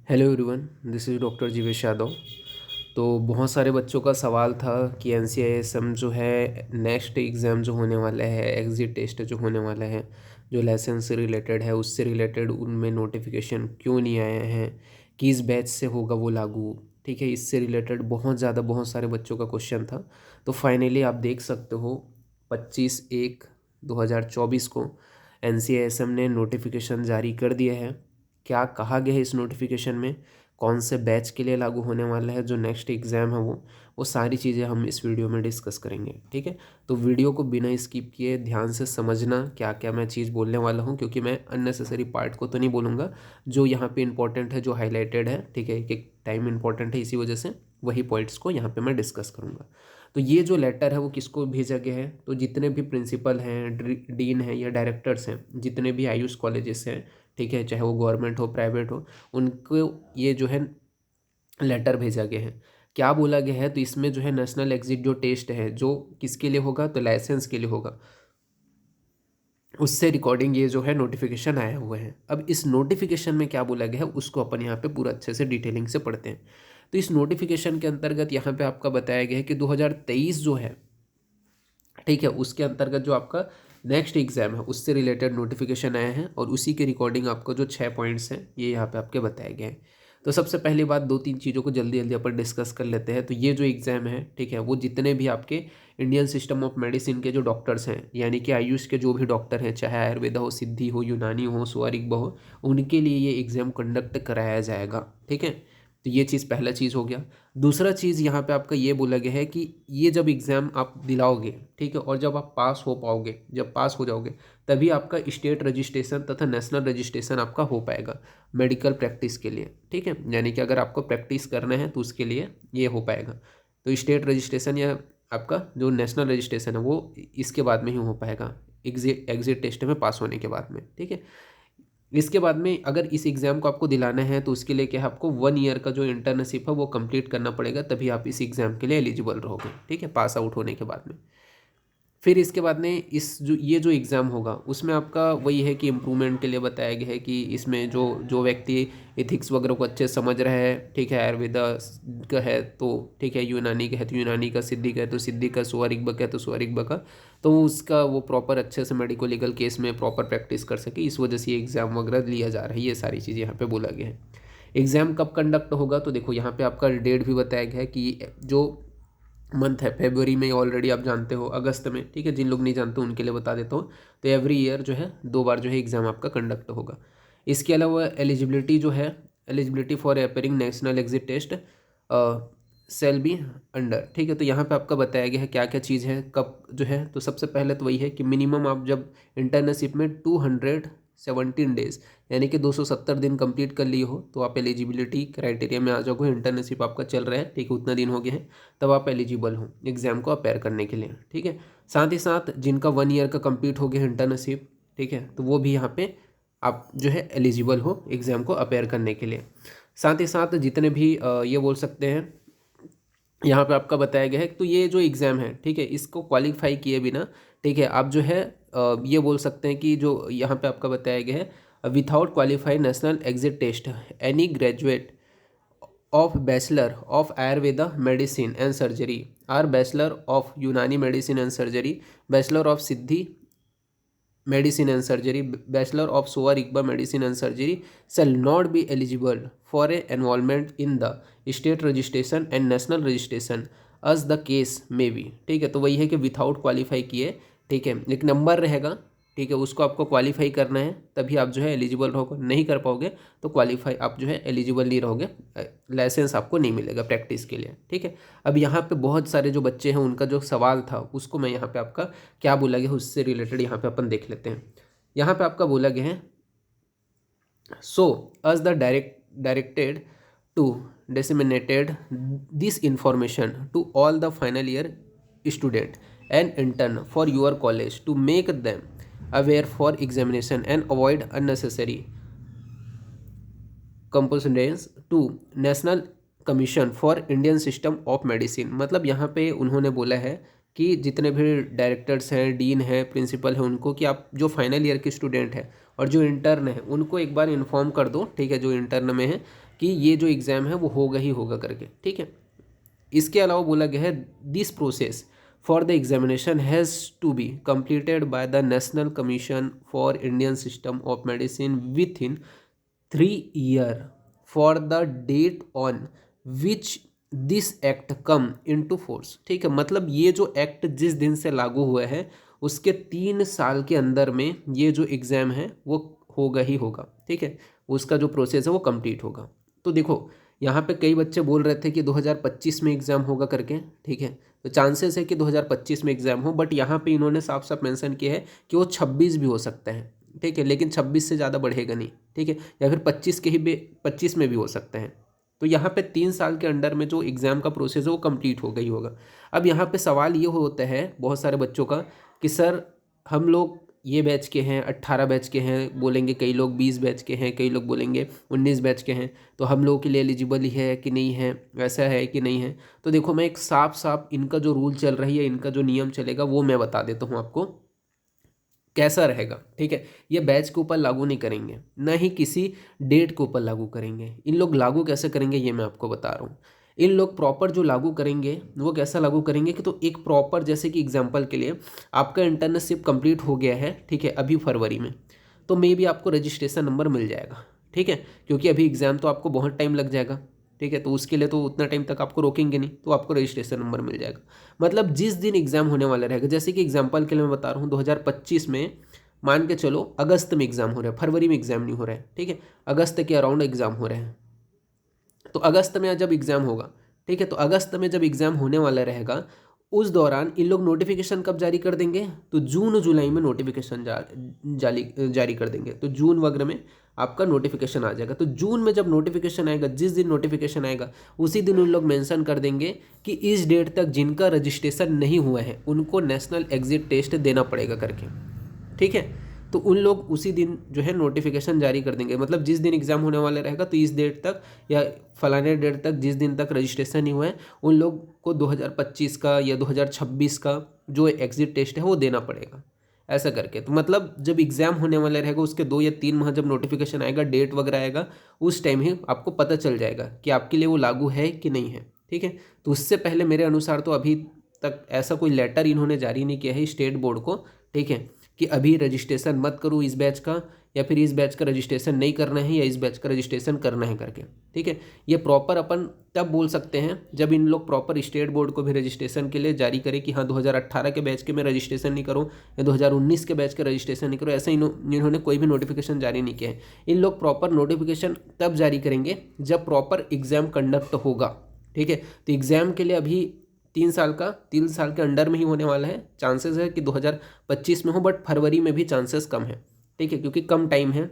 Hello everyone, this is doctor Jeevesh Yadav. तो बहुत सारे बच्चों का सवाल था कि एनसीआईएसएम जो है नेक्स्ट एग्ज़ाम जो होने वाला है, एग्ज़िट टेस्ट जो होने वाला है, जो लाइसेंस से रिलेटेड है, उससे रिलेटेड उनमें नोटिफिकेशन क्यों नहीं आए हैं, किस बैच से होगा वो लागू। ठीक है, इससे रिलेटेड बहुत सारे बच्चों का क्वेश्चन था। तो फाइनली आप देख सकते हो 25/1/2024 को एनसीआईएसएम ने नोटिफिकेशन जारी कर दिया है। क्या कहा गया है इस नोटिफिकेशन में, कौन से बैच के लिए लागू होने वाला है, जो नेक्स्ट एग्ज़ाम है वो सारी चीज़ें हम इस वीडियो में डिस्कस करेंगे। ठीक है, तो वीडियो को बिना स्किप किए ध्यान से समझना क्या क्या मैं चीज़ बोलने वाला हूँ, क्योंकि मैं अननेसेसरी पार्ट को तो नहीं बोलूँगा। जो यहाँ पे इंपॉर्टेंट है, जो हाईलाइटेड है, ठीक है, एक टाइम इंपॉर्टेंट है, इसी वजह से वही पॉइंट्स को यहाँ पे मैं डिस्कस करूँगा। तो ये जो लेटर है वो किसको भेजा गया है, तो जितने भी प्रिंसिपल हैं, डीन हैं या डायरेक्टर्स हैं, जितने भी आयुष कॉलेजेस हैं, ठीक है, चाहे वो गवर्नमेंट हो प्राइवेट हो, उनको ये जो है लेटर भेजा गया है। क्या बोला गया है, तो इसमें जो है नेशनल एग्जिट जो टेस्ट है, जो किसके लिए होगा, तो लाइसेंस के लिए होगा, उससे रिकॉर्डिंग ये जो है नोटिफिकेशन आया हुआ है। अब इस नोटिफिकेशन में क्या बोला गया है उसको अपन यहाँ पे पूरा अच्छे से डिटेलिंग से पढ़ते हैं। तो इस नोटिफिकेशन के अंतर्गत यहाँ पे आपका बताया गया है कि 2023 जो है, ठीक है, उसके अंतर्गत जो आपका नेक्स्ट एग्जाम है उससे रिलेटेड नोटिफिकेशन आया है, और उसी के रिकॉर्डिंग आपको जो 6 पॉइंट्स हैं ये यहाँ पे आपके बताए गए हैं। तो सबसे पहली बात, दो तीन चीज़ों को जल्दी जल्दी अपन डिस्कस कर लेते हैं। तो ये जो एग्ज़ाम है, ठीक है, वो जितने भी आपके इंडियन सिस्टम ऑफ मेडिसिन के जो डॉक्टर्स हैं, यानी कि आयुष के जो भी डॉक्टर हैं, चाहे आयुर्वेदा हो, सिद्धि हो, यूनानी हो, सुआरिग्बा हो, उनके लिए ये एग्ज़ाम कंडक्ट कराया जाएगा। ठीक है, तो ये चीज़ पहला चीज़ हो गया। दूसरा चीज़ यहाँ पे आपका ये बोला गया है कि ये जब एग्ज़ाम आप दिलाओगे, ठीक है, और जब आप पास हो पाओगे, जब पास हो जाओगे, तभी आपका स्टेट रजिस्ट्रेशन तथा नेशनल रजिस्ट्रेशन आपका हो पाएगा मेडिकल प्रैक्टिस के लिए। ठीक है, यानी कि अगर आपको प्रैक्टिस करना है तो उसके लिए ये हो पाएगा। तो स्टेट रजिस्ट्रेशन या आपका जो नेशनल रजिस्ट्रेशन है वो इसके बाद में ही हो पाएगा, एग्जिट टेस्ट में पास होने के बाद में। ठीक है, इसके बाद में अगर इस एग्ज़ाम को आपको दिलाना है तो उसके लिए क्या है, आपको 1 ईयर का जो इंटर्नशिप है वो कंप्लीट करना पड़ेगा, तभी आप इस एग्ज़ाम के लिए एलिजिबल रहोगे। ठीक है, पास आउट होने के बाद में। फिर इसके बाद में इस जो ये जो एग्ज़ाम होगा उसमें आपका वही है कि इम्प्रूवमेंट के लिए बताया गया है कि इसमें जो जो व्यक्ति एथिक्स वगैरह को अच्छे से समझ रहा है, ठीक है, आयुर्वेदा का है तो ठीक है, यूनानी का है तो यूनानी का, सिद्धि का है तो सिद्धि का, सुआरिग्बा का है तो सुआरिग्बा का, तो उसका वो प्रॉपर अच्छे से मेडिको लीगल केस में प्रॉपर प्रैक्टिस कर सके, इस वजह से ये एग्ज़ाम वगैरह लिया जा रहा है। ये सारी चीज़ यहाँ पर बोला गया है। एग्ज़ाम कब कंडक्ट होगा, तो देखो यहाँ पे आपका डेट भी बताया गया है कि जो मंथ है फरवरी में, ऑलरेडी आप जानते हो, अगस्त में, ठीक है, जिन लोग नहीं जानते उनके लिए बता देता हूँ। तो एवरी ईयर जो है 2 बार जो है एग्ज़ाम आपका कंडक्ट होगा। इसके अलावा एलिजिबिलिटी जो है, eligibility for appearing national exit test shall be under, ठीक है, तो यहाँ पे आपका बताया गया है क्या क्या चीज़ है, कब जो है। तो सबसे पहले तो वही है कि मिनिमम आप जब इंटर्नशिप में 217 डेज यानी कि 270 दिन कंप्लीट कर लिए हो तो आप एलिजिबिलिटी क्राइटेरिया में आ जाओगे। इंटर्नशिप आपका चल रहा है, ठीक है, उतना दिन हो गया है, तब आप एलिजिबल हो एग्ज़ाम को अपेयर करने के लिए। ठीक है, साथ ही साथ जिनका 1 ईयर का कंप्लीट हो गया इंटर्नशिप, ठीक है, तो वो भी यहाँ पे आप जो है एलिजिबल हो एग्ज़ाम को अपेयर करने के लिए। साथ ही साथ जितने भी ये बोल सकते हैं, यहाँ पे आपका बताया गया है, तो ये जो एग्ज़ाम है, ठीक है, इसको क्वालिफाई किए बिना, ठीक है, आप जो है ये बोल सकते हैं कि जो यहाँ पे आपका बताया गया है, without qualify national exit test any graduate of Bachelor of Ayurveda Medicine and Surgery or Bachelor of Unani Medicine and Surgery, Bachelor of Siddhi Medicine and Surgery, Bachelor of Soa Rigba Medicine and Surgery shall not be eligible for a involvement in the state registration and national registration as the case may be। ठीक है, तो वही है कि without qualify किए, ठीक है, एक नंबर रहेगा, ठीक है, उसको आपको क्वालिफाई करना है तभी आप जो है एलिजिबल रहोगे, नहीं कर पाओगे तो क्वालिफाई आप जो है एलिजिबल नहीं रहोगे, लाइसेंस आपको नहीं मिलेगा प्रैक्टिस के लिए। ठीक है, अब यहाँ पे बहुत सारे जो बच्चे हैं उनका जो सवाल था उसको मैं यहाँ पे आपका क्या बोला गया है उससे रिलेटेड यहाँ पे अपन देख लेते हैं। यहाँ पे आपका बोला गया है, so us the directed to disseminated this information to all the final year student and intern for your college to make them aware for examination and avoid unnecessary correspondence to National Commission for Indian System of Medicine. मतलब यहाँ पे उन्होंने बोला है कि जितने भी directors हैं, डीन है, प्रिंसिपल है, उनको कि आप जो फाइनल ईयर के स्टूडेंट हैं और जो इंटर्न है उनको एक बार इन्फॉर्म कर दो, ठीक है, जो इंटर्न में है, कि ये जो एग्ज़ाम है वो होगा ही होगा करके, ठीक है। इसके अलावा बोला गया है this process for the examination has to be completed by the National Commission for Indian System of Medicine within 3 year for the date on which this act come into force। ठीक है, मतलब ये जो एक्ट जिस दिन से लागू हुआ है उसके 3 साल के अंदर में ये जो एग्ज़ाम है वो होगा ही होगा, ठीक है। उसका जो प्रोसेस है वो कंप्लीट होगा। तो देखो यहाँ पे कई बच्चे बोल रहे थे कि 2025 में एग्ज़ाम होगा करके, ठीक है। तो चांसेस है कि 2025 में एग्ज़ाम हो, बट यहाँ पे इन्होंने साफ साफ मेंशन किया है कि वो 26 भी हो सकता है, ठीक है, लेकिन 26 से ज़्यादा बढ़ेगा नहीं, ठीक है, या फिर 25 में भी हो सकते हैं। तो यहाँ पे 3 साल के अंडर में जो एग्ज़ाम का प्रोसेस है वो कंप्लीट होगा ही होगा। अब यहाँ पे सवाल ये होता है बहुत सारे बच्चों का कि सर हम लोग ये बैच के हैं, 18 बैच के हैं, बोलेंगे कई लोग 20 बैच के हैं, कई लोग बोलेंगे 19 बैच के हैं, तो हम लोगों के लिए एलिजिबल ही है कि नहीं है, वैसा है कि नहीं है। तो देखो मैं एक साफ साफ इनका जो रूल चल रही है, इनका जो नियम चलेगा वो मैं बता देता हूँ आपको कैसा रहेगा, ठीक है। ये बैच के ऊपर लागू नहीं करेंगे, ना ही किसी डेट के ऊपर लागू करेंगे। इन लोग लागू कैसे करेंगे ये मैं आपको बता रहा हूँ। इन लोग प्रॉपर जो लागू करेंगे वो कैसा लागू करेंगे कि तो एक प्रॉपर, जैसे कि एग्जांपल के लिए आपका इंटर्नशिप कंप्लीट हो गया है, ठीक है, अभी फरवरी में, तो मे भी आपको रजिस्ट्रेशन नंबर मिल जाएगा, ठीक है, क्योंकि अभी एग्ज़ाम तो आपको बहुत टाइम लग जाएगा, ठीक है, तो उसके लिए तो उतना टाइम तक आपको रोकेंगे नहीं, तो आपको रजिस्ट्रेशन नंबर मिल जाएगा। मतलब जिस दिन एग्ज़ाम होने वाला रहेगा, जैसे कि एग्जांपल के लिए मैं बता रहा हूँ 2025 में मान के चलो अगस्त में एग्ज़ाम हो रहा है, फरवरी में एग्ज़ाम नहीं हो रहा है, ठीक है, अगस्त के अराउंड एग्ज़ाम हो रहे हैं। तो अगस्त में जब एग्ज़ाम होगा, ठीक है, तो अगस्त में जब एग्ज़ाम होने वाला रहेगा उस दौरान इन लोग नोटिफिकेशन कब जारी कर देंगे, तो जून जुलाई में नोटिफिकेशन जारी कर देंगे। तो जून वगैरह में आपका नोटिफिकेशन आ जाएगा। तो जून में जब नोटिफिकेशन आएगा, जिस दिन नोटिफिकेशन आएगा उसी दिन उन लोग मेंशन कर देंगे कि इस डेट तक जिनका रजिस्ट्रेशन नहीं हुआ है उनको नेशनल एग्जिट टेस्ट देना पड़ेगा करके, ठीक है। तो उन लोग उसी दिन जो है नोटिफिकेशन जारी कर देंगे, मतलब जिस दिन एग्ज़ाम होने वाला रहेगा तो इस डेट तक या फलाने डेट तक जिस दिन तक रजिस्ट्रेशन नहीं हुआ है उन लोग को 2025 का या 2026 का जो एग्जिट टेस्ट है वो देना पड़ेगा, ऐसा करके। तो मतलब जब एग्ज़ाम होने वाला रहेगा उसके 2 या 3 माह जब नोटिफिकेशन आएगा, डेट वगैरह आएगा, उस टाइम ही आपको पता चल जाएगा कि आपके लिए वो लागू है कि नहीं है, ठीक है। तो उससे पहले मेरे अनुसार तो अभी तक ऐसा कोई लेटर इन्होंने जारी नहीं किया है स्टेट बोर्ड को, ठीक है, कि अभी रजिस्ट्रेशन मत करो इस बैच का, या फिर इस बैच का रजिस्ट्रेशन नहीं करना है या इस बैच का रजिस्ट्रेशन करना है करके, ठीक है। ये प्रॉपर अपन तब बोल सकते हैं जब इन लोग प्रॉपर स्टेट बोर्ड को भी रजिस्ट्रेशन के लिए जारी करें कि हाँ 2018 के बैच के में रजिस्ट्रेशन नहीं करो या 2019 के बैच के रजिस्ट्रेशन नहीं करो, ऐसा इन्होंने कोई भी नोटिफिकेशन जारी नहीं किया है। इन लोग प्रॉपर नोटिफिकेशन तब जारी करेंगे जब प्रॉपर एग्ज़ाम कंडक्ट होगा, ठीक है। तो एग्ज़ाम के लिए अभी 3 साल के अंडर में ही होने वाला है। चांसेस है कि 2025 में हो, बट फरवरी में भी चांसेस कम है, ठीक है, क्योंकि कम टाइम है,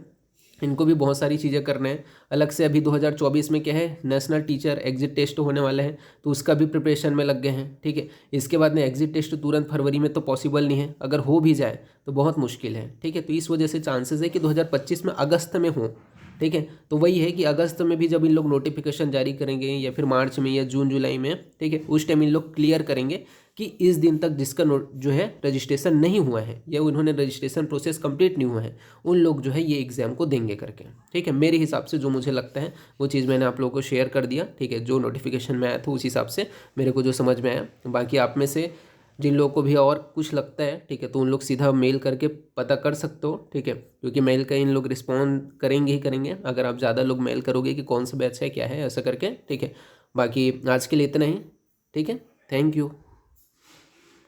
इनको भी बहुत सारी चीज़ें करना है अलग से। अभी 2024 में क्या है, नेशनल टीचर एग्जिट टेस्ट होने वाला है, तो उसका भी प्रिपरेशन में लग गए हैं, ठीक है। इसके बाद में एग्जिट टेस्ट तुरंत फरवरी में तो पॉसिबल नहीं है, अगर हो भी जाए तो बहुत मुश्किल है, ठीक है। तो इस वजह से चांसेस है कि 2025 में अगस्त में हो, ठीक है। तो वही है कि अगस्त में भी जब इन लोग नोटिफिकेशन जारी करेंगे या फिर मार्च में या जून जुलाई में, ठीक है, उस टाइम इन लोग क्लियर करेंगे कि इस दिन तक जिसका जो है रजिस्ट्रेशन नहीं हुआ है या उन्होंने रजिस्ट्रेशन प्रोसेस कंप्लीट नहीं हुआ है उन लोग जो है ये एग्ज़ाम को देंगे करके, ठीक है। मेरे हिसाब से जो मुझे लगता है वो चीज़ मैंने आप लोगों को शेयर कर दिया, ठीक है। जो नोटिफिकेशन में आया था उस हिसाब से मेरे को जो समझ में आया। बाकी आप में से जिन लोगों को भी और कुछ लगता है, ठीक है, तो उन लोग सीधा मेल करके पता कर सकते हो, ठीक है, क्योंकि मेल का इन लोग रिस्पॉन्ड करेंगे ही करेंगे अगर आप ज़्यादा लोग मेल करोगे कि कौन सा बैच है क्या है ऐसा करके, ठीक है। बाकी आज के लिए इतना ही, ठीक है, थैंक यू।